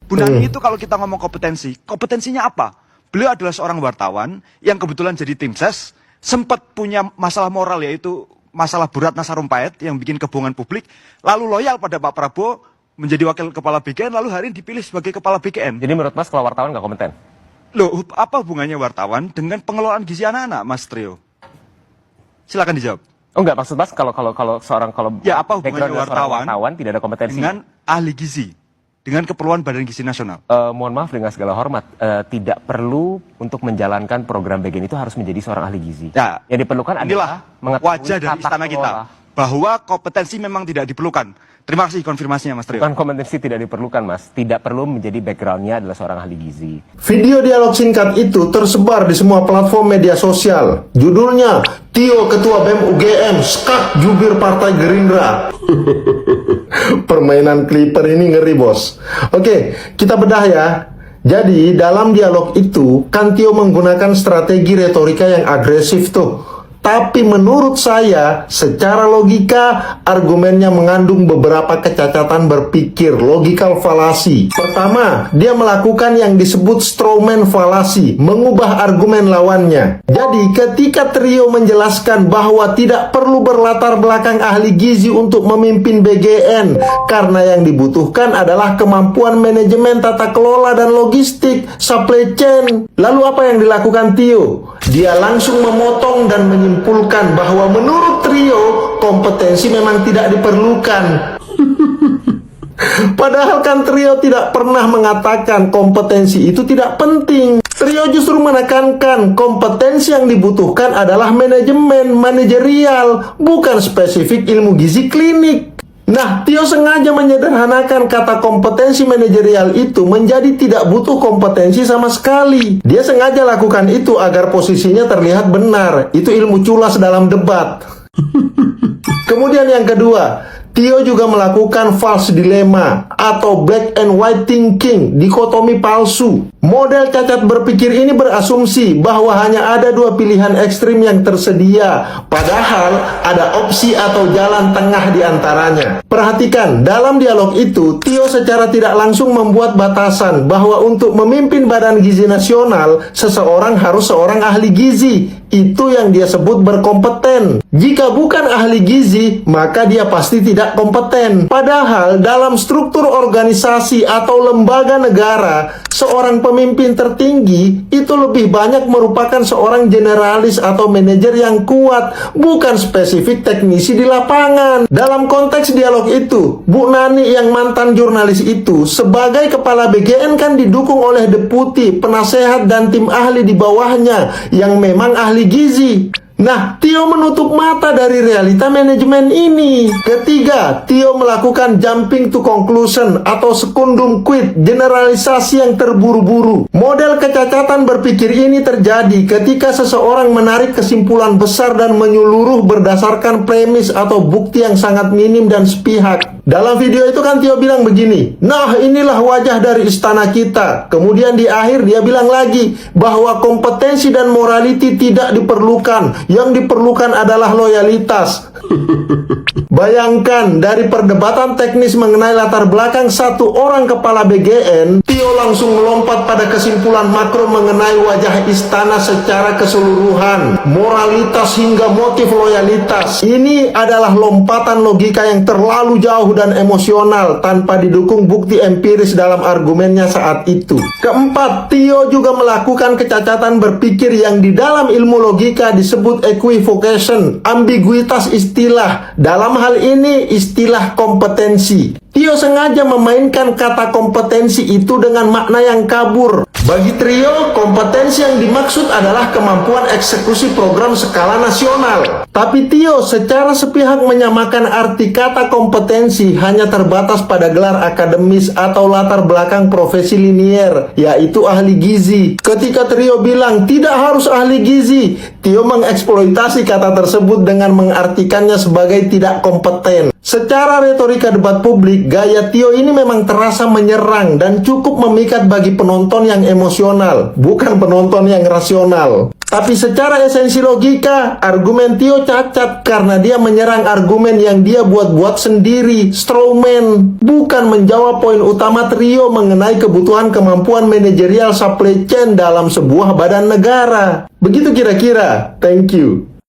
Bu Nani itu kalau kita ngomong kompetensi, kompetensinya apa? Beliau adalah seorang wartawan yang kebetulan jadi tim ses, sempat punya masalah moral yaitu masalah Bu Ratna Sarumpait yang bikin kebohongan publik, lalu loyal pada Pak Prabowo menjadi wakil kepala BKN, lalu hari ini dipilih sebagai kepala BKN. Jadi menurut Mas kalau wartawan nggak kompeten? Loh, apa hubungannya wartawan dengan pengelolaan gizi anak-anak, Mas Trio? Silakan dijawab. Oh enggak, maksud Mas kalau Ya, apa hubungannya background seorang wartawan tidak ada kompetensi dengan ahli gizi, dengan keperluan Badan Gizi Nasional? Mohon maaf dengan segala hormat, tidak perlu untuk menjalankan program BKN itu harus menjadi seorang ahli gizi. Ya, yang diperlukan inilah adalah wajah dari istana kita, bahwa kompetensi memang tidak diperlukan. Terima kasih konfirmasinya, Mas Trio. Bukan kompetensi tidak diperlukan, Mas. Tidak perlu menjadi backgroundnya adalah seorang ahli gizi. Video dialog singkat itu tersebar di semua platform media sosial. Judulnya, Tio Ketua BEM UGM skak jubir Partai Gerindra. Permainan Clipper ini ngeri, bos. Oke, kita bedah ya. Jadi, dalam dialog itu, kan Tio menggunakan strategi retorika yang agresif tuh. Tapi menurut saya, secara logika, argumennya mengandung beberapa kecacatan berpikir, logical fallacy. Pertama, dia melakukan yang disebut strawman fallacy, mengubah argumen lawannya. Jadi, ketika Trio menjelaskan bahwa tidak perlu berlatar belakang ahli gizi untuk memimpin BGN, karena yang dibutuhkan adalah kemampuan manajemen tata kelola dan logistik, supply chain. Lalu apa yang dilakukan Tio? Dia langsung memotong dan menyimpulkan bahwa menurut Trio, kompetensi memang tidak diperlukan. Padahal kan Trio tidak pernah mengatakan kompetensi itu tidak penting. Trio justru menekankan kompetensi yang dibutuhkan adalah manajemen, manajerial, bukan spesifik ilmu gizi klinik. Nah, Tio sengaja menyederhanakan kata kompetensi manajerial itu menjadi tidak butuh kompetensi sama sekali. Dia sengaja lakukan itu agar posisinya terlihat benar. Itu ilmu culas dalam debat. Kemudian yang kedua, Tio juga melakukan false dilemma atau black and white thinking, dikotomi palsu. Model cacat berpikir ini berasumsi bahwa hanya ada dua pilihan ekstrim yang tersedia, padahal ada opsi atau jalan tengah di antaranya. Perhatikan, dalam dialog itu, Tio secara tidak langsung membuat batasan bahwa untuk memimpin Badan Gizi Nasional, seseorang harus seorang ahli gizi. Itu yang dia sebut berkompeten. Jika bukan ahli gizi, maka dia pasti tidak kompeten. Padahal dalam struktur organisasi atau lembaga negara, seorang pemimpin tertinggi itu lebih banyak merupakan seorang generalis atau manajer yang kuat, bukan spesifik teknisi di lapangan. Dalam konteks dialog itu, Bu Nani yang mantan jurnalis itu sebagai kepala BGN kan didukung oleh deputi, penasehat dan tim ahli di bawahnya yang memang ahli gizi. Nah, Tio menutup mata dari realita manajemen ini. Ketiga, Tio melakukan jumping to conclusion atau sekundum quid, generalisasi yang terburu-buru. Model kecacatan berpikir ini terjadi ketika seseorang menarik kesimpulan besar dan menyeluruh berdasarkan premis atau bukti yang sangat minim dan sepihak. Dalam video itu kan Tio bilang begini, nah inilah wajah dari istana kita. Kemudian di akhir dia bilang lagi bahwa kompetensi dan morality tidak diperlukan. Yang diperlukan adalah loyalitas. Bayangkan, dari perdebatan teknis mengenai latar belakang satu orang kepala BGN, Tio langsung melompat pada kesimpulan makro mengenai wajah istana secara keseluruhan, moralitas hingga motif loyalitas. Ini adalah lompatan logika yang terlalu jauh dan emosional tanpa didukung bukti empiris dalam argumennya saat itu. Keempat, Tio juga melakukan kecacatan berpikir yang di dalam ilmu logika disebut equivocation, ambiguitas istilah. Dalam hal ini istilah kompetensi. Tio sengaja memainkan kata kompetensi itu dengan makna yang kabur. Bagi Trio, kompetensi yang dimaksud adalah kemampuan eksekusi program skala nasional. Tapi Tio secara sepihak menyamakan arti kata kompetensi hanya terbatas pada gelar akademis atau latar belakang profesi linier, yaitu ahli gizi. Ketika Trio bilang tidak harus ahli gizi, Tio mengeksploitasi kata tersebut dengan mengartikannya sebagai tidak kompeten. Secara retorika debat publik, gaya Tio ini memang terasa menyerang dan cukup memikat bagi penonton yang emosional, bukan penonton yang rasional. Tapi secara esensi logika, argumen Tio cacat karena dia menyerang argumen yang dia buat-buat sendiri, strawman, bukan menjawab poin utama Trio mengenai kebutuhan kemampuan manajerial supply chain dalam sebuah badan negara. Begitu kira-kira. Thank you.